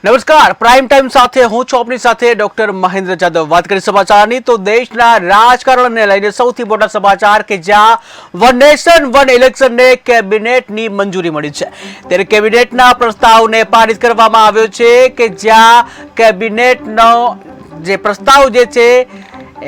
નમસ્કાર, prime time સાથે હું છું આપની સાથે ડોક્ટર મહેન્દ્ર જાદવ। વાત કરી સમાચારની તો દેશના રાજકારણને લઈને સૌથી મોટા સમાચાર કે જ્યાં વન નેશન વન ઇલેક્શનને કેબિનેટની મંજૂરી મળી છે। ત્યારે કેબિનેટના પ્રસ્તાવને પારિત કરવામાં આવ્યો છે કે જ્યાં કેબિનેટનો જે પ્રસ્તાવ જે છે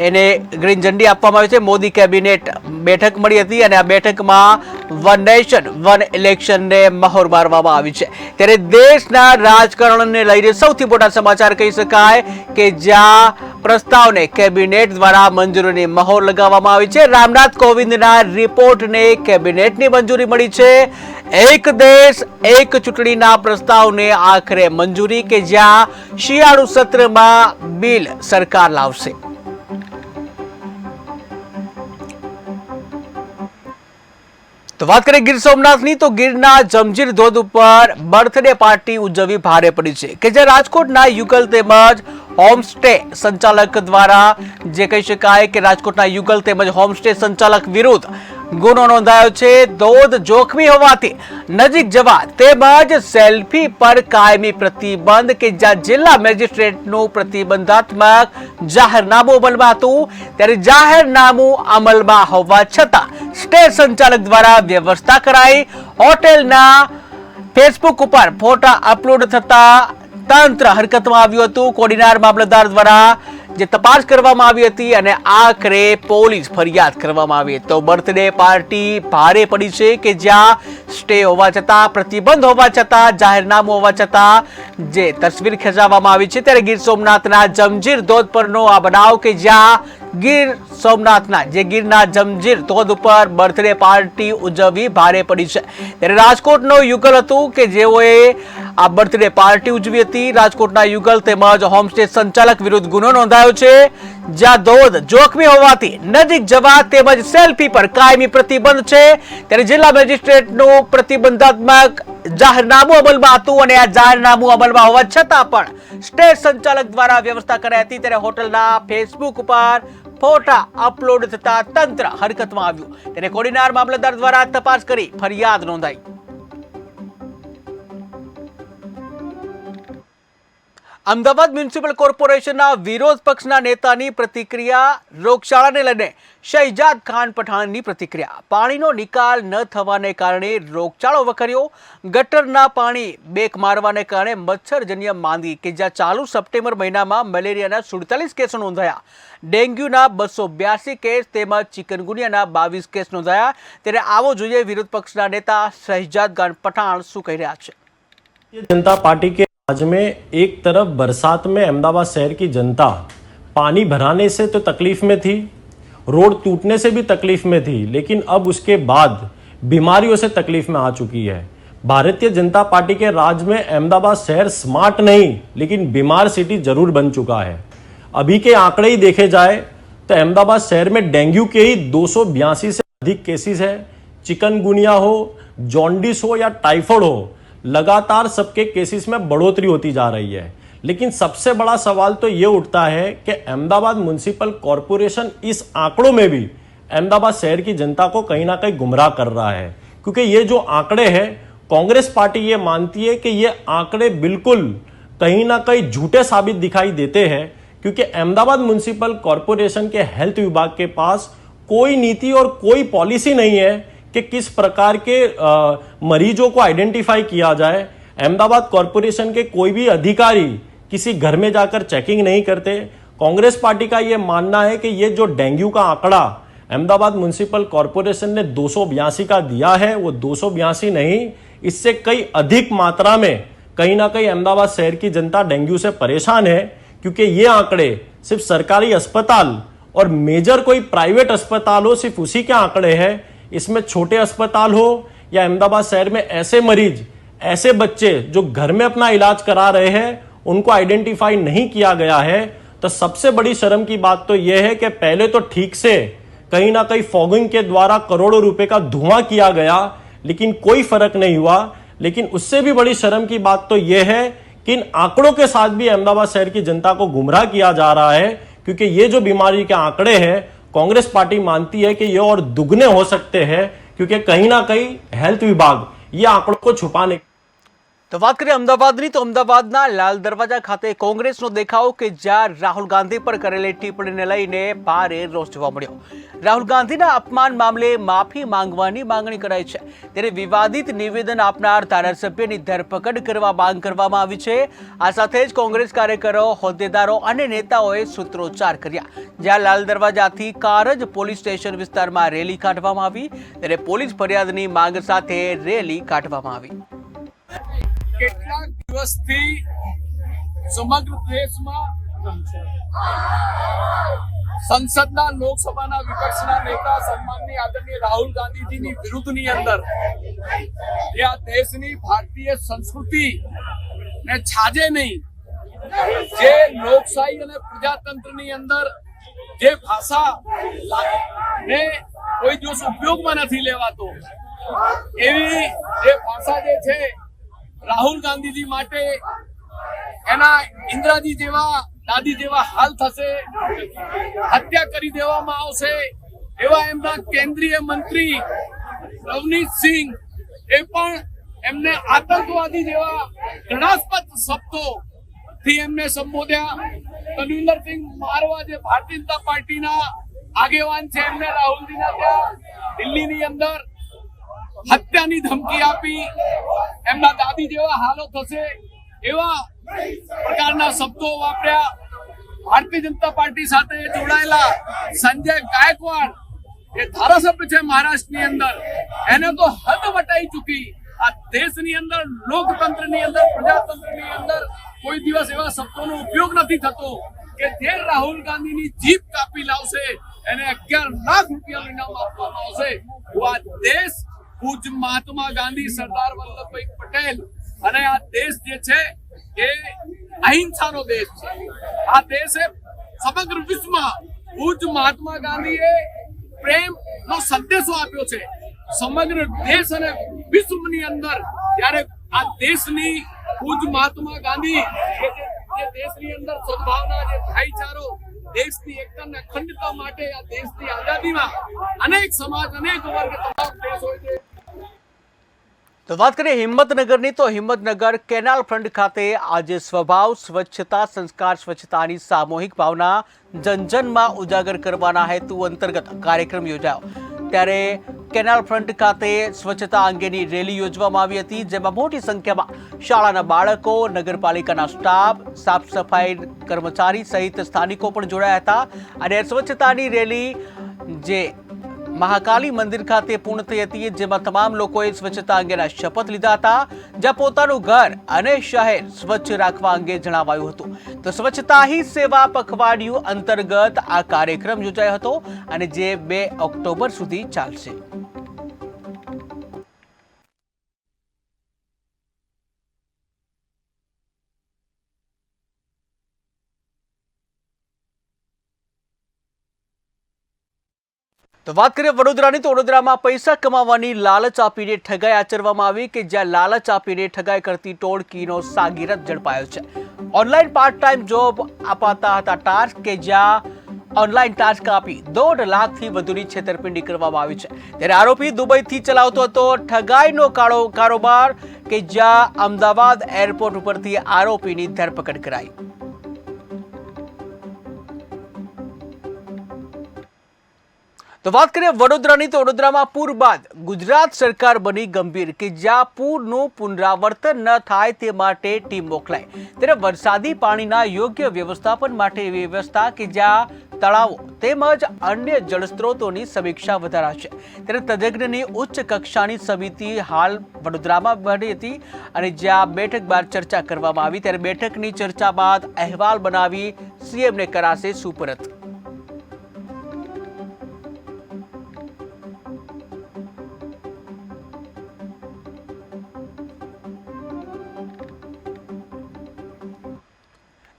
એને ગ્રીન ઝંડી આપવામાં આવી છે। મોદી કેબિનેટ બેઠક મળી હતી અને આ બેઠકમાં વન નેશન વન ઇલેક્શનને મહોર મારવામાં આવી છે। ત્યારે દેશના રાજકારણને લઈને સૌથી મોટા સમાચાર કહી શકાય કે જ્યાં પ્રસ્તાવને કેબિનેટ દ્વારા મંજૂરીની મહોર લગાવવામાં આવી છે। રામનાથ કોવિંદના રિપોર્ટને કેબિનેટની મંજૂરી મળી છે। એક દેશ એક ચૂંટણીના પ્રસ્તાવને આખરે મંજૂરી કે જ્યાં શિયાળુ સત્રમાં બિલ સરકાર લાવશે। તો વાત કરીએ ગીર સોમનાથની તો ગીરના જંજીર ધોધ ઉપર બર્થડે પાર્ટી ઉજવવી ભારે પડી છે કે જે રાજકોટના યુગલ તેમજ હોમસ્ટે સંચાલક દ્વારા જે કહી શકાય કે રાજકોટના યુગલ તેમજ હોમસ્ટે સંચાલક વિરુદ્ધ ગુનો નોંધાયો છે। ધોધ જોખમી હોવાથી નજીક જવા તેમજ સેલ્ફી પર કાયમી પ્રતિબંધ કે જ્યાં જિલ્લા મેજિસ્ટ્રેટનું પ્રતિબંધાત્મક જાહેરનામું અમલમાં હતું ત્યારે જાહેરનામું અમલમાં હોવા છતાં સ્ટે સંચાલક દ્વારા વ્યવસ્થા કરાઈ। હોટેલના ફેસબુક ઉપર ફોટા અપલોડ થતા તંત્ર હરકતમાં આવ્યું હતું। કોડીનાર મામલતદાર દ્વારા જે તપાસ કરવામાં આવી હતી અને આખરે પોલીસ ફરિયાદ કરવામાં આવી। તો બર્થડે પાર્ટી ભારે પડી છે કે જ્યાં સ્ટે હોવા છતાં પ્રતિબંધ હોવા છતાં જાહેરનામું હોવા છતાં જે તસવીર ખેંચવામાં આવી છે ત્યારે ગીર સોમનાથના જંજીર ધોધ પરનો આ બનાવ કે જ્યાં ગીર સોમનાથના જે ગીરના જંજીર ધોધ ઉપર બર્થડે પાર્ટી ઉજવવી ભારે પડી છે। ત્યારે રાજકોટનો યુગલ હતું કે જેઓએ આ બર્થડે પાર્ટી ઉજવી હતી। રાજકોટના યુગલ તેમજ હોમસ્ટે સંચાલક વિરુદ્ધ ગુનો નોંધાયો છે જ્યાં ધોધ જોખમી હોવાથી નજીક જવા તેમજ સેલ્ફી પર કાયમી પ્રતિબંધ છે। ત્યારે જિલ્લા મેજિસ્ટ્રેટનું પ્રતિબંધાત્મક જાહેરનામું અમલમાં હતું અને આ જાહેરનામું અમલમાં હોવા છતાં પણ સ્ટે સંચાલક દ્વારા વ્યવસ્થા કરાઈ હતી। ત્યારે હોટલના ફેસબુક ઉપર ફોટા અપલોડ થતા તંત્ર હરકતમાં આવ્યું। તેને કોડીનાર મામલતદાર દ્વારા તપાસ કરી ફરિયાદ નોંધાઈ। અમદાવાદ મ્યુનિસિપલ કોર્પોરેશનના વિરોધ પક્ષના નેતાની પ્રતિક્રિયા। રોગચાળાને લઈને શહેજાદ ખાન પઠાણની પ્રતિક્રિયા। પાણીનો નિકાલ ન થવાને કારણે રોગચાળો વકર્યો। ગટરના પાણી બેક મારવાને કારણે મચ્છરજન્ય માંદગી કે જ્યાં ચાલુ સપ્ટેમ્બર મહિનામાં મલેરિયાના 47 કેસો નોંધાયા। ડેન્ગ્યુના 282 કેસ તેમજ ચિકનગુનિયાના 22 કેસ નોંધાયા। ત્યારે આવો જોઈએ વિરોધ પક્ષના નેતા શહેજાદ ખાન પઠાણ શું કહી રહ્યા છે। जनता पार्टी के आज में एक तरफ बरसात में अहमदाबाद शहर की जनता पानी भराने से तो तकलीफ में थी, रोड टूटने से भी तकलीफ में थी, लेकिन अब उसके बाद बीमारियों से तकलीफ में आ चुकी है। भारतीय जनता पार्टी के राज में अहमदाबाद शहर स्मार्ट नहीं लेकिन बीमार सिटी जरूर बन चुका है। अभी के आंकड़े ही देखे जाए तो अहमदाबाद शहर में डेंगू के ही 282 से अधिक केसेस है। चिकनगुनिया हो, जॉन्डिस हो या टाइफाइड हो, लगातार सबके केसेस में बढ़ोतरी होती जा रही है। लेकिन सबसे बड़ा सवाल तो ये उठता है कि अहमदाबाद म्युनिसिपल कॉरपोरेशन इस आंकड़ों में भी अहमदाबाद शहर की जनता को कहीं ना कहीं गुमराह कर रहा है, क्योंकि ये जो आंकड़े हैं कांग्रेस पार्टी ये मानती है कि ये आंकड़े बिल्कुल कहीं ना कहीं झूठे साबित दिखाई देते हैं, क्योंकि अहमदाबाद म्युनिसिपल कॉरपोरेशन के हेल्थ विभाग के पास कोई नीति और कोई पॉलिसी नहीं है कि किस प्रकार के मरीजों को आइडेंटिफाई किया जाए। अहमदाबाद कॉरपोरेशन के कोई भी अधिकारी किसी घर में जाकर चेकिंग नहीं करते। कांग्रेस पार्टी का यह मानना है कि ये जो डेंगू का आंकड़ा अहमदाबाद म्युनिसिपल कॉरपोरेशन ने 282 का दिया है वो 282 नहीं, इससे कई अधिक मात्रा में कहीं ना कहीं अहमदाबाद शहर की जनता डेंगू से परेशान है, क्योंकि ये आंकड़े सिर्फ सरकारी अस्पताल और मेजर कोई प्राइवेट अस्पताल हो सिर्फ उसी के आंकड़े हैं। इसमें छोटे अस्पताल हो या अहमदाबाद शहर में ऐसे मरीज, ऐसे बच्चे जो घर में अपना इलाज करा रहे हैं उनको आइडेंटिफाई नहीं किया गया है। तो सबसे बड़ी शर्म की बात तो यह है कि पहले तो ठीक से कहीं ना कहीं फॉगिंग के द्वारा करोड़ों रुपए का धुआं किया गया लेकिन कोई फर्क नहीं हुआ। लेकिन उससे भी बड़ी शर्म की बात तो यह है कि इन आंकड़ों के साथ भी अहमदाबाद शहर की जनता को गुमराह किया जा रहा है, क्योंकि ये जो बीमारी के आंकड़े हैं कांग्रेस पार्टी मानती है कि ये और दुगने हो सकते हैं, क्योंकि कहीं ना कहीं हेल्थ विभाग ये आंकड़ों को छुपाने તો વાત કરીએ અમદાવાદની, તો અમદાવાદના લાલ દરવાજા ખાતે કોંગ્રેસનો દેખાવ કે જ્યાં રાહુલ ગાંધી પર કરેલી ટિપ્પણીને લઈને ભારે રોષ જોવા મળ્યો. રાહુલ ગાંધીના અપમાન મામલે માફી માંગવાની માંગણી કરાઈ છે. ત્યારે વિવાદિત નિવેદન આપનાર ધારાસભ્યની ધરપકડ કરવા માંગ કરવામાં આવી છે. આ સાથે જ કોંગ્રેસ કાર્યકરો, હોદ્દેદારો અને નેતાઓએ સૂત્રોચ્ચાર કર્યા. જ્યાં લાલ દરવાજાથી કારજ પોલીસ સ્ટેશન વિસ્તારમાં રેલી કાઢવામાં આવી, ત્યારે પોલીસ ફરિયાદની માંગ સાથે રેલી કાઢવામાં આવી. કેટલાક દિવસથી સમગ્ર દેશમાં સંસદના લોકસભાના વિપક્ષના નેતા સન્માનનીય આદરણીય રાહુલ ગાંધીજીની વિરુદ્ધની અંદર જે આ દેશની ભારતીય સંસ્કૃતિ ને છાજે નહીં, જે લોકશાહી અને પ્રજાતંત્રની અંદર જે ભાષા ને કોઈ દિવસ ઉપયોગમાં નથી લેવાતો, એવી જે ભાષા જે છે રાહુલ ગાંધીજી માટે એના ઇન્દિરાજી જેવા, દાદી જેવા હાલ થશે, હત્યા કરી દેવામાં આવશે, એવા એમના કેન્દ્રીય મંત્રી રવનીત સિંહ એ પણ એમને આતંકવાદી જેવા ઘૃણાસ્પદ શબ્દોથી એમને સંબોધ્યા. તનવિંદરસિંહ મારવા જે ભારતીય જનતા પાર્ટીના આગેવાન છે, એમને રાહુલજીના ત્યાં દિલ્હીની અંદર હત્યાની ધમકી આપી, એમના દાદી જેવા હાલો થશે એવા પ્રકારના શબ્દો વાપર્યા. ભારતીય જનતા પાર્ટી સાથે જોડાયેલા સંજય ગાયકવાડ એ ધારાસભ્ય છે મહારાષ્ટ્રની અંદર, એને તો હદ વટાઈ ચૂકી. આ દેશની અંદર, લોકતંત્રની અંદર, પ્રજાતંત્રની અંદર કોઈ દિવસ એવા શબ્દોનો ઉપયોગ નથી થતો કે જે રાહુલ ગાંધીની જીભ કાપી લાવશે એને 11 લાખ રૂપિયાનું ઇનામ આપવામાં આવશે. આ દેશ પૂજ્ય મહાત્મા ગાંધી, સરદાર વલ્લભભાઈ પટેલ અને આ દેશ જે છે એ અહિંસાનો દેશ છે. આ દેશે સમગ્ર વિશ્વમાં પૂજ્ય મહાત્મા ગાંધીએ પ્રેમનો સંદેશો આપ્યો છે સમગ્ર દેશ અને વિશ્વની અંદર. ત્યારે આ દેશની પૂજ્ય મહાત્મા ગાંધી જે દેશની અંદર સદભાવના, જે ભાઈચારો, દેશની એકતા અને અખંડતા માટે, આ દેશની આઝાદીમાં અનેક સમાજ, અનેક વર્ગ, તમામ દેશ હોય છે. તો વાત કરીએ હિંમતનગરની, તો હિંમતનગર કેનાલ ફ્રન્ટ ખાતે આજે સ્વભાવ સ્વચ્છતા સંસ્કાર સ્વચ્છતાની સામૂહિક ભાવના જનજનમાં ઉજાગર કરવાના હેતુ અંતર્ગત કાર્યક્રમ યોજાયો. ત્યારે કેનાલ ફ્રન્ટ ખાતે સ્વચ્છતા અંગેની રેલી યોજવામાં આવી હતી, જેમાં મોટી સંખ્યામાં શાળાના બાળકો, નગરપાલિકાના સ્ટાફ, સાફ સફાઈ કર્મચારી સહિત સ્થાનિકો પણ જોડાયા હતા. અને સ્વચ્છતાની રેલી જે મહાકાલી મંદિર ખાતે પૂર્ણ થઈ હતી, જેમાં તમામ લોકોએ સ્વચ્છતા અંગેના શપથ લીધા હતા, જ્યાં પોતાનું ઘર અને શહેર સ્વચ્છ રાખવા અંગે જણાવાયું હતું. તો સ્વચ્છતા હી સેવા પખવાડિયું અંતર્ગત આ કાર્યક્રમ યોજાયો હતો અને જે 2 ઓક્ટોબર સુધી ચાલશે. તો વાત કરીએ વડોદરાની, તો વડોદરામાં પૈસા કમાવાની લાલચ આપીને ઠગાઈ આચરવામાં આવી, કે જ્યાં લાલચ આપીને ઠગાઈ કરતી ટોળકીનો સાગીરત ઝડપાયો છે. ઓનલાઈન પાર્ટ ટાઈમ જોબ અપાતા હતા ટાસ્ક, કે જ્યાં ઓનલાઈન ટાસ્ક આપી 1.5 લાખથી વધુની છેતરપિંડી કરવામાં આવી છે. ત્યારે આરોપી દુબઈથી ચલાવતો હતો ઠગાઈનો કારોબાર, કે જ્યાં અમદાવાદ એરપોર્ટ ઉપરથી આરોપીની ધરપકડ કરાઈ. તો વાત કરીએ વડોદરાની, તો વડોદરામાં પૂર બાદ ગુજરાત સરકાર બની ગંભીર, કે જ્યાં પૂરનું પુનરાવર્તન ન થાય તે માટે ટીમ મોકલાય. ત્યારે વરસાદી પાણીના યોગ્ય વ્યવસ્થાપન માટે એવી વ્યવસ્થા કે જ્યાં તળાવો તેમજ અન્ય જળસ્ત્રોતોની સમીક્ષા વધારાશે. ત્યારે તજજ્ઞની ઉચ્ચ કક્ષાની સમિતિ હાલ વડોદરામાં બની હતી અને જ્યાં બેઠક બાદ ચર્ચા કરવામાં આવી. ત્યારે બેઠકની ચર્ચા બાદ અહેવાલ બનાવી સીએમને કરાશે સુપરત.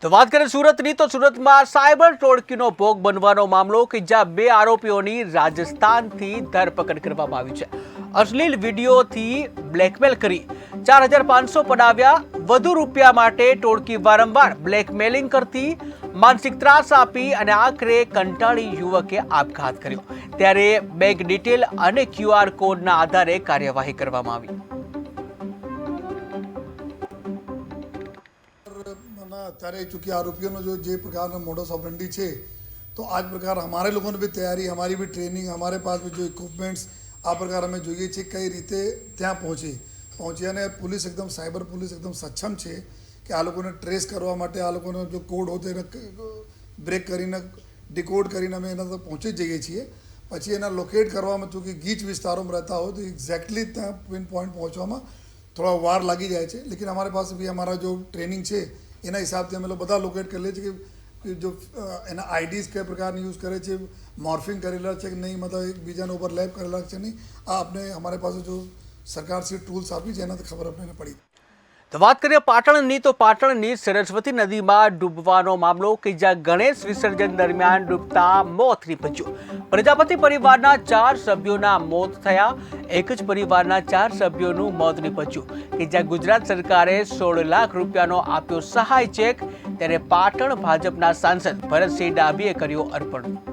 તો વાત કરીએ સુરતની, તો સુરતમાં સાયબર ટોળકીનો ભોગ બનવાનો મામલો, કે જ્યાં 2 આરોપીઓની રાજસ્થાનથી ધરપકડ કરવામાં આવી છે. અશ્લીલ વિડીયોથી બ્લેકમેલ કરી 4500 પડાવ્યા. વધુ રૂપિયા માટે ટોળકી વારંવાર બ્લેકમેલિંગ કરતી, માનસિક ત્રાસ આપી અને આખરે કંટાળી યુવકે આપઘાત કર્યો. ત્યારે બેંક ડિટેલ અને QR કોડના આધારે કાર્યવાહી કરવામાં આવી. ना અત્યારે चूंकि आरोपियों जो જે પ્રકારનો મોડસ ઓપરેન્ડી છે तो आज प्रकार हमारे लोगों ने भी तैयारी, हमारी भी ट्रेनिंग, हमारे पास भी जो इक्विपमेंट्स આ પ્રકાર અમે જોઈએ છીએ કઈ રીતે ત્યાં પહોંચી અને પોલીસ એકદમ સાયબર પોલીસ એકદમ સક્ષમ છે કે આ લોકોને ટ્રેસ કરવા માટે આ લોકોનો જો કોડ હોય એને બ્રેક કરીને ડિકોડ કરીને અમે એના તક પહોંચી જઈએ છીએ. પછી એના લોકેટ કરવામાં ચૂંકि ગીચ વિસ્તારોમાં રહેતા હોય તો એક્ઝેક્ટલી ત્યાં પિન પોઈન્ટ પહોંચવામાં થોડા વાર લાગી જાય છે. લેकिन हमारे पास भी हमारा जो ट्रेनिंग છે એના હિસાબથી અમે બધા લોકેટ કરી લે છે કે जो એના આઈડીઝ કયા પ્રકારની યુઝ કરે છે, મોર્ફિંગ કરેલા છે કે નહીં, मतलब એકબીજાને ઓવરલેપ કરેલા છે નહીં, આ આપણે અમારે પાસે જો સરકારશ્રી ટૂલ્સ આપી છે એનાથી ખબર આપણને પડી. તો વાત કરીએ પાટણની, તો પાટણની સરસ્વતી નદીમાં ડૂબવાનો મામલો કે જ્યાં ગણેશ વિસર્જન દરમિયાન ડૂબતા મોત નીપજ્યું. પ્રજાપતિ પરિવારના 4 સભ્યોના મોત થયા. એક જ પરિવારના 4 સભ્યોનું મોત નીપજ્યું કે જ્યાં ગુજરાત સરકારે 16 લાખ રૂપિયાનો આપ્યો સહાય ચેક, ત્યારે પાટણ ભાજપના સાંસદ ભરતસિંહ ડાભીએ કર્યો અર્પણ.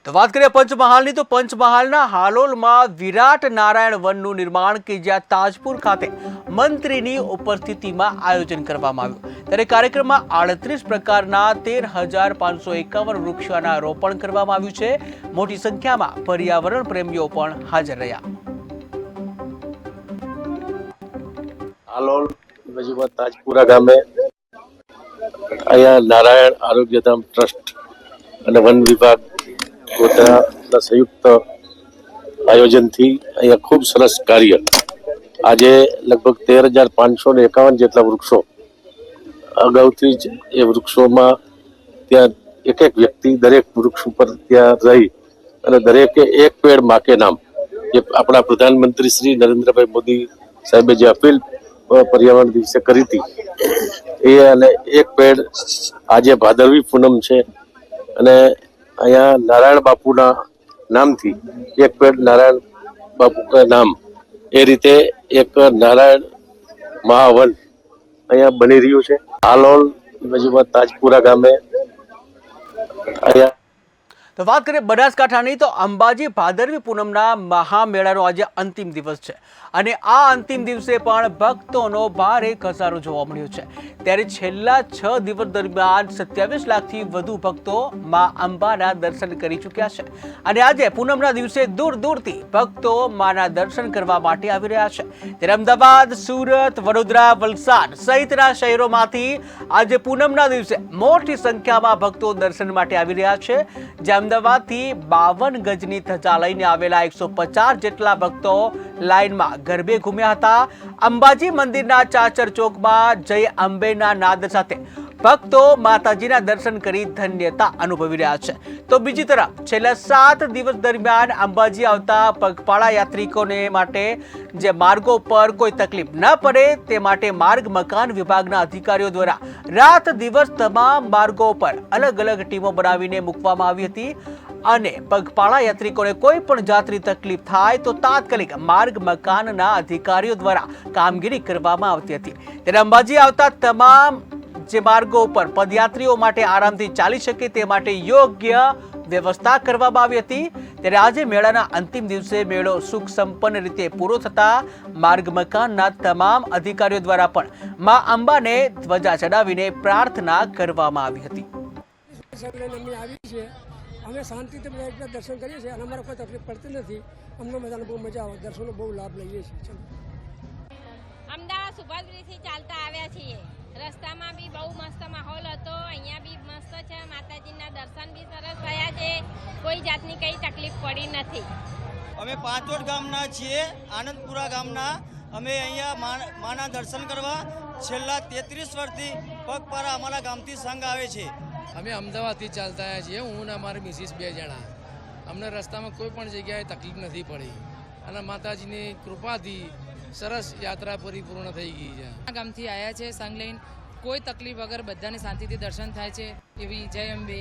તો વાત કરીએ પંચમહાલની, તો પંચમહાલના હાલોલમાં વિરાટ નારાયણ વનનું નિર્માણ કે જ્યાં તાજપુર ખાતે મંત્રીની ઉપસ્થિતિમાં આયોજન કરવામાં આવ્યું. ત્યારે કાર્યક્રમમાં 38 પ્રકારના 13,551 વૃક્ષોના રોપણ કરવામાં આવ્યું છે. મોટી સંખ્યામાં પર્યાવરણ પ્રેમીઓ પણ હાજર રહ્યા. હાલોલ નજીકમાં તાજપુરા ગામે અહીંયા નારાયણ આરોગ્યધામ ટ્રસ્ટ અને વન વિભાગ પોતાના સંયુક્ત આયોજનથી અહીંયા ખૂબ સરસ કાર્ય, આજે લગભગ 13,551 જેટલા વૃક્ષો, અગાઉથી જ એ વૃક્ષોમાં ત્યાં એક વ્યક્તિ દરેક વૃક્ષ ઉપર ત્યાં રહી અને દરેકે એક પેડ માં કે નામ, જે આપણા પ્રધાનમંત્રી શ્રી નરેન્દ્રભાઈ મોદી સાહેબે જે અપીલ પર્યાવરણ દિવસે કરી હતી એ, અને એક પેડ આજે ભાદરવી પૂનમ છે અને અહીંયા નારાયણ બાપુના નામથી એક પેડ નારાયણ બાપુ નામ, એ રીતે એક નારાયણ મહાવન અહીંયા બની રહ્યું છે. હાલોલ નજીકમાં તાજપુરા ગામે અહીંયા. તો વાત કરીએ બનાસકાંઠાની, તો અંબાજી ભાદરવી પૂનમના મહામેળાનો આજે અંતિમ દિવસ છે અને આ અંતિમ દિવસે પણ ભક્તોનો ભારે ઘસારો જોવા મળ્યો છે. ત્યારે છેલ્લા 6 દિવસ દરમિયાન 27 લાખથી વધુ ભક્તો માં અંબાના દર્શન કરી ચૂક્યા છે અને આજે પૂનમના દિવસે દૂર દૂરથી ભક્તો માના દર્શન કરવા માટે આવી રહ્યા છે. ત્યારે અમદાવાદ, સુરત, વડોદરા, વલસાડ સહિતના શહેરોમાંથી આજે પૂનમના દિવસે મોટી સંખ્યામાં ભક્તો દર્શન માટે આવી રહ્યા છે. જે અમદાવાદથી 52 ગજની ધજા લઈને આવેલા 150 જેટલા ભક્તો લાઇનમાં ગરબે ઘૂમ્યા હતા. અંબાજી મંદિરના ચાચર ચોકમાં જય અંબેના નાદ સાથે ભક્તો માતાજીના દર્શન કરી ધન્યતા અનુભવી રહ્યા છે. તો બીજી તરફ છેલ્લા 7 દિવસ દરમિયાન અંબાજી આવતા પગપાળા યાત્રિકોને માટે જે માર્ગો પર કોઈ તકલીફ ન પડે તે માટે માર્ગ મકાન વિભાગના અધિકારીઓ દ્વારા રાત દિવસ તમામ માર્ગો પર અલગ અલગ ટીમો બનાવીને મૂકવામાં આવી હતી અને પગપાળા યાત્રિકોને કોઈ પણ જાતની તકલીફ થાય તો તાત્કાલિક માર્ગ મકાનના અધિકારીઓ દ્વારા કામગીરી કરવામાં આવતી હતી. ત્યારે અંબાજી આવતા તમામ જે માર્ગો ઉપર પદયાત્રીઓ માટે આરામથી ચાલી શકે તે માટે યોગ્ય વ્યવસ્થા કરવામાં આવી હતી. ત્યારે આજે મેળાના અંતિમ દિવસે મેળો સુખ સંપન્ન રીતે પૂરો થતા માર્ગ મકાનના તમામ અધિકારીઓ દ્વારા પણ મા અંબાને ધ્વજા ચડાવીને પ્રાર્થના કરવામાં આવી હતી. અમે શાંતિથી બધા એકલા દર્શન કરીએ છીએ અને અમારે કોઈ તકલીફ પડતી નથી. અમને બધાને બહુ મજા આવે, દર્શનનો બહુ લાભ લઈએ છીએ. અમદાવાદ સુભાષબ્રિજથી ચાલતા આવ્યા છીએ. રસ્તામાં બી બહુ મસ્ત માહોલ હતો, અહીંયા બી મસ્ત છે, માતાજીના દર્શન બી સરસ થયા છે, કોઈ જાતની કંઈ તકલીફ પડી નથી. અમે પાંચોડ ગામના છીએ, આનંદપુરા ગામના. અમે અહીંયા માના દર્શન કરવા છેલ્લા 33 વર્ષથી પગપાળા અમારા ગામથી સંઘ આવે છે. અમે અમદાવાદથી ચાલતા આવ્યા છીએ, હું અને અમારી મિસિસ 2 જણા. અમને રસ્તામાં કોઈ પણ જગ્યાએ તકલીફ નથી પડી અને માતાજીની કૃપાથી સરસ યાત્રા પરિપૂર્ણ થઈ ગઈ છે. આ ગામથી આવ્યા છે સંઘ લઈને, કોઈ તકલીફ વગર બધાને શાંતિથી દર્શન થાય છે એવી જય અંબે.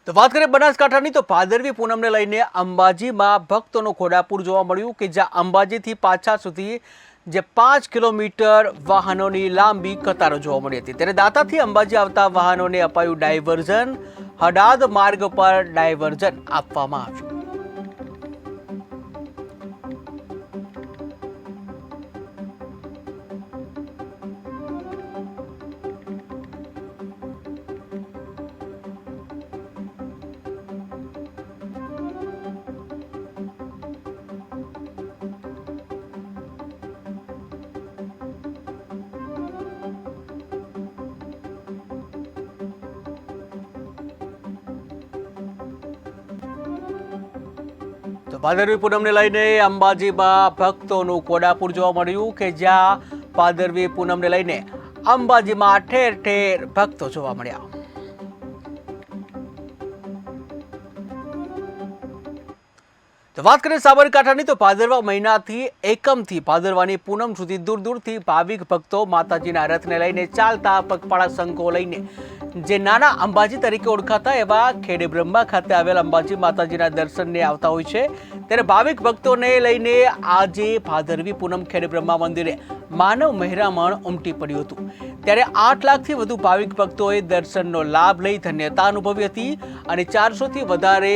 તો વાત કરીએ બનાસકાંઠાની, તો ભાદરવી પૂનમને લઈને અંબાજીમાં ભક્તોનો ઘોડાપૂર જોવા મળ્યું કે જ્યાં અંબાજીથી પાછા સુધી જે 5 કિલોમીટર વાહનોની લાંબી કતારો જોવા મળી હતી. ત્યારે દાતાથી અંબાજી આવતા વાહનોને અપાયું ડાયવર્ઝન. હડાદ માર્ગ પર ડાયવર્ઝન આપવામાં આવ્યું. તો ભાદરવી પૂનમને લઈને અંબાજીમાં ભક્તોનું ઘોડાપુર જોવા મળ્યું કે જ્યાં ભાદરવી પૂનમને લઈને અંબાજીમાં ઠેર ઠેર ભક્તો જોવા મળ્યા. તો વાત કરીએ સાબરકાંઠાની, તો ભાદરવા મહિનાથી એકમથી ભાદરવાની પૂનમ સુધી દૂર દૂરથી ભાવિક ભક્તો માતાજીના રથને લઈને ચાલતા પગપાળા સંઘો લઈને જે નાના અંબાજી તરીકે ઓળખાતા એવા ખેડે બ્રહ્મા ખાતે આવેલ અંબાજી માતાજીના દર્શનને આવતા હોય છે. ત્યારે ભાવિક ભક્તોને લઈને આજે ભાદરવી પૂનમ ખેડે બ્રહ્મા મંદિરે માનવ મહેરામણ ઉમટી પડ્યું હતું. ત્યારે 8 લાખથી વધુ ભાવિક ભક્તોએ દર્શનનો લાભ લઈ ધન્યતા અનુભવી હતી અને 400થી વધારે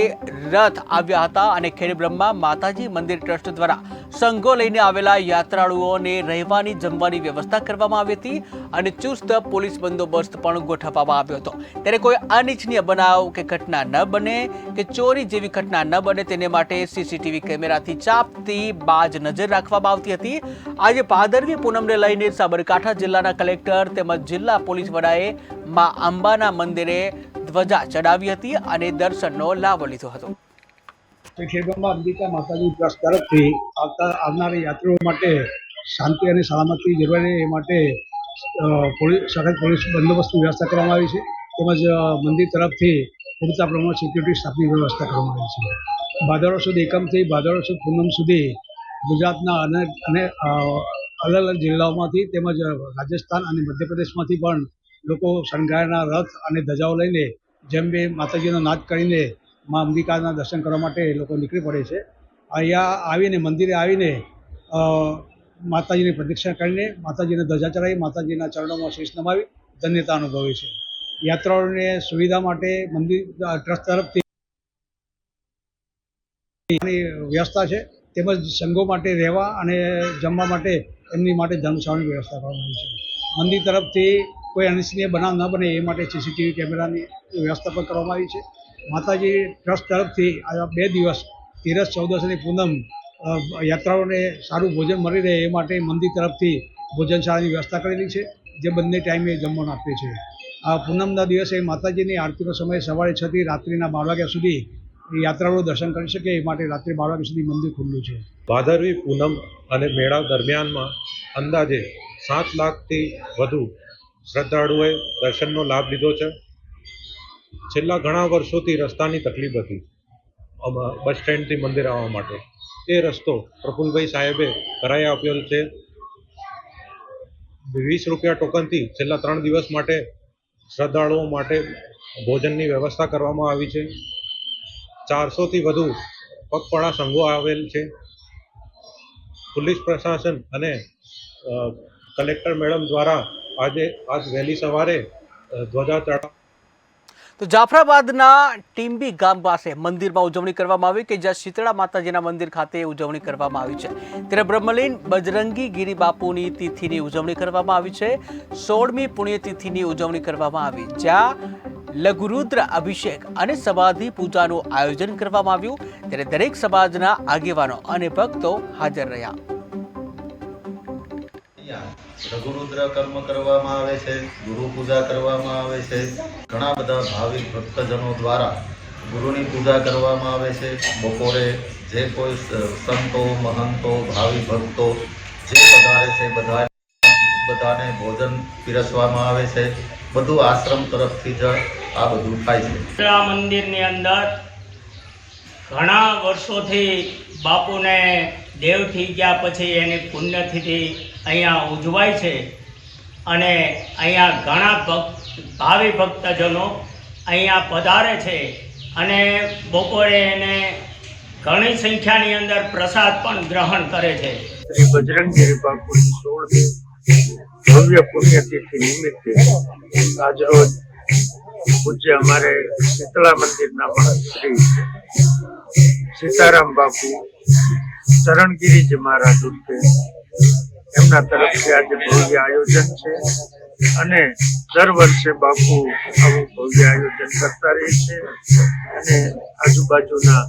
રથ આવ્યા હતા. અને ખેડે બ્રહ્મા માતાજી મંદિર ટ્રસ્ટ દ્વારા સંઘો લઈને આવેલા યાત્રાળુઓને રહેવાની જમવાની વ્યવસ્થા કરવામાં આવી હતી અને ચુસ્ત પોલીસ બંદોબસ્ત પણ ગોઠવવામાં આવ્યો હતો. ત્યારે કોઈ અનિચ્છનીય બનાવ કે ઘટના ન બને કે ચોરી જેવી ઘટના ન બને તેને માટે સીસીટીવી કેમેરાથી ચાંપતી બાજ નજર રાખવામાં આવતી હતી. આજે ભાદરવી પૂનમને લઈને સાબરકાંઠા જિલ્લાના કલેક્ટર તેમજ જિલ્લા પોલીસ વડાએ મા અંબાના મંદિરે ધ્વજા ચડાવી હતી અને દર્શનનો લાભ લીધો હતો. ખેડબ્રહ્મા અંબિકા માતાજી ટ્રસ્ટ તરફથી આવનારા યાત્રીઓ માટે શાંતિ અને સલામતી જળવાઈ રહે એ માટે સખત પોલીસ બંદોબસ્તની વ્યવસ્થા કરવામાં આવી છે. તેમજ મંદિર તરફથી પૂરતા પ્રમાણમાં સિક્યુરિટી સ્ટાફની વ્યવસ્થા કરવામાં આવી છે. ભાદરવા સુદ એકમથી ભાદરવા સુદ પૂનમ સુધી ગુજરાતના અને અલગ અલગ જિલ્લાઓમાંથી તેમજ રાજસ્થાન અને મધ્યપ્રદેશમાંથી પણ લોકો શણગારેલા રથ અને ધજાઓ લઈને જેમ બે માતાજીનો નાદ કરીને મા અંબિકાના દર્શન કરવા માટે લોકો નીકળી પડે છે. અહીંયા આવીને મંદિરે આવીને માતાજીની પ્રદક્ષિણા કરીને માતાજીને ધજા ચડાવી માતાજીના ચરણોમાં શીશ નમાવી ધન્યતા અનુભવે છે. યાત્રાળુઓને સુવિધા માટે મંદિર ટ્રસ્ટ તરફથી વ્યવસ્થા છે. તેમજ સંઘો માટે રહેવા અને જમવા માટે એમની માટે ધર્મશાળાની વ્યવસ્થા કરવામાં આવી છે. મંદિર તરફથી કોઈ અનિચ્છનીય બનાવ ન બને એ માટે સીસીટીવી કેમેરાની વ્યવસ્થા પણ કરવામાં આવી છે. માતાજી ટ્રસ્ટ તરફથી આ 2 દિવસ 13, 14 અને પૂનમ યાત્રાળુઓને સારું ભોજન મળી રહે એ માટે મંદિર તરફથી ભોજનશાળાની વ્યવસ્થા કરેલી છે, જે બંને ટાઈમે જમવાનું આપે છે. આ પૂનમના દિવસે માતાજીની આરતીનો સમય સવારે 6 થી રાત્રિના 12 વાગ્યા સુધી યાત્રાળુઓ દર્શન કરી શકે એ માટે રાત્રે 12 વાગ્યા સુધી મંદિર ખુલ્લું છે. ભાદરવી પૂનમ અને મેળા દરમિયાનમાં અંદાજે 7 લાખથી વધુ શ્રદ્ધાળુઓએ દર્શનનો લાભ લીધો છે. છેલ્લા ઘણા વર્ષોથી રસ્તાની તકલીફ હતી બસ સ્ટેન્ડથી મંદિર આવવા માટે. તે રસ્તો પ્રફુલભાઈ સાહેબે કરાવી આપ્યો છે. 20 રૂપિયા ટોકનથી છેલ્લા 3 દિવસ માટે શ્રદ્ધાળુઓ માટે ભોજનની વ્યવસ્થા કરવામાં આવી છે. 400થી વધુ પગપાળા સંઘો આવેલ છે. પોલીસ પ્રશાસન અને કલેક્ટર મેડમ દ્વારા આજ વહેલી સવારે ધ્વજા ચડાવ. તો જાફરાબાદના ટીમ્બી ગામ પાસે મંદિરમાં ઉજવણી કરવામાં આવી કે જ્યાં શીતળા માતાજીના મંદિર ખાતે ઉજવણી કરવામાં આવી છે. ત્યારે બ્રહ્મલીન બજરંગી ગીરી બાપુની તિથિની ઉજવણી કરવામાં આવી છે. 16મી પુણ્યતિથિની ઉજવણી કરવામાં આવી, જ્યાં લઘુરુદ્ર અભિષેક અને સમાધિ પૂજાનું આયોજન કરવામાં આવ્યું. ત્યારે દરેક સમાજના આગેવાનો અને ભક્તો હાજર રહ્યા. લઘુરુદ્ર કર્મ કરવામાં આવે છે, ગુરુ પૂજા કરવામાં આવે છે. ઘણા બધા ભાવિક ભક્તજનો દ્વારા ગુરુની પૂજા કરવામાં આવે છે. બપોરે જે કોઈ સંતો મહંતો ભાવિક ભક્તો જે પધારે છે બધાને ભોજન પીરસવામાં આવે છે. બધું આશ્રમ તરફથી જ આ બધું થાય છે. આ મંદિરની અંદર ઘણા વર્ષોથી બાપુને દેવ થઈ ગયા પછી એની પુણ્યતિથિ અહીંયા ઉજવાય છે અને અહીંયા ઘણા ભાવિ ભક્તજનો અહીંયા પધારે છે અને બપોરે એને ઘણી સંખ્યાની અંદર પ્રસાદ પણ ગ્રહણ કરે છે. શ્રી બજરંગગીરી બાપુની 16મી ભવ્ય પુણ્યતિથિ નિમિત્તે આજરોજ પૂજ્ય અમારે શીતળા મંદિરના મહંત શ્રી સીતારામ બાપુ ચરણગીરીજી મહારાજ ઉર્ફે એમના તરફથી આજે ભવ્ય આયોજન છે અને દર વર્ષે બાપુ આવું ભવ્ય આયોજન કરતા રહે છે અને આજુબાજુના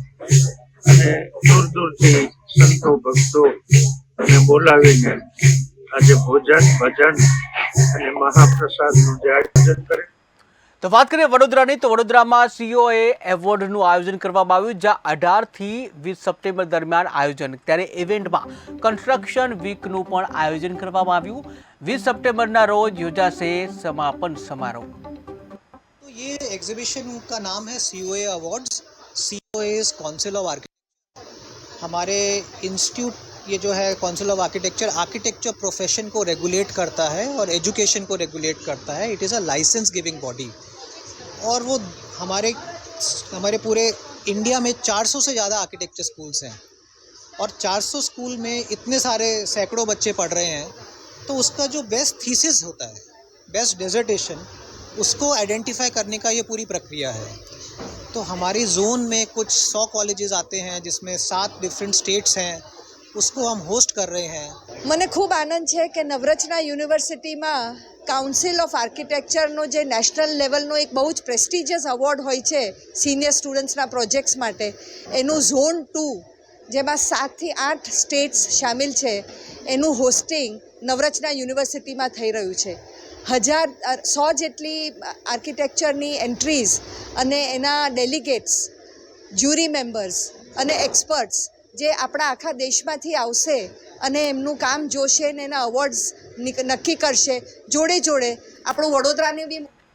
અને દૂર દૂરથી સંતો ભક્તોને બોલાવીને આજે ભોજન ભજન અને મહાપ્રસાદનું જે આયોજન કરે. તો વાત કરીએ વડોદરાની, તો વડોદરામાં COA એવોર્ડનું આયોજન કરવામાં આવ્યું, જ્યાં 18 થી 20 સપ્ટેમ્બર દરમિયાન આયોજન. ત્યારે ઇવેન્ટમાં કન્સ્ટ્રક્શન વીકનું પણ આયોજન કરવામાં આવ્યું. 20 સપ્ટેમ્બરના રોજ યોજાશે સમાપન समारोह. तो ये एग्जीबिशन का नाम है COA awards. COA is council of architecture. हमारे इंस्टीट्यूट ये जो है काउंसिल ऑफ आर्किटेक्चर प्रोफेशन को रेगुलेट करता है और एजुकेशन को रेगुलेट करता है. It is a license giving body और वो हमारे पूरे इंडिया में 400 से ज़्यादा आर्किटेक्चर स्कूल्स हैं और 400 स्कूल में इतने सारे सैकड़ों बच्चे पढ़ रहे हैं, तो उसका जो बेस्ट थीसिस होता है, बेस्ट डिसर्टेशन, उसको आइडेंटिफाई करने का ये पूरी प्रक्रिया है. तो हमारी जोन में कुछ 100 कॉलेजेस आते हैं जिसमें 7 डिफरेंट स्टेट्स हैं, उसको हम होस्ट कर रहे हैं. મને ખૂબ આનંદ છે કે નવરચના યુનિવર્સિટીમાં કાઉન્સિલ ઓફ આર્કિટેક્ચરનો જે નેશનલ લેવલનો એક બહુ જ પ્રેસ્ટિજિયસ એવોર્ડ હોય છે સિનિયર સ્ટુડન્ટ્સના પ્રોજેક્ટ્સ માટે, એનું ઝોન 2 જેમાં 7 થી 8 સ્ટેટ્સ સામેલ છે, એનું હોસ્ટિંગ નવરચના યુનિવર્સિટીમાં થઈ રહ્યું છે. 100 જેટલી આર્કિટેક્ચરની એન્ટ્રીઝ અને એના ડેલિગેટ્સ, જ્યુરી મેમ્બર્સ અને એક્સપર્ટ્સ જે આપણા આખા દેશમાંથી આવશે અને એમનું કામ જોશે ને એના અવોર્ડ્સ નક્કી કરશે. જોડે જોડે આપણું વડોદરાની બી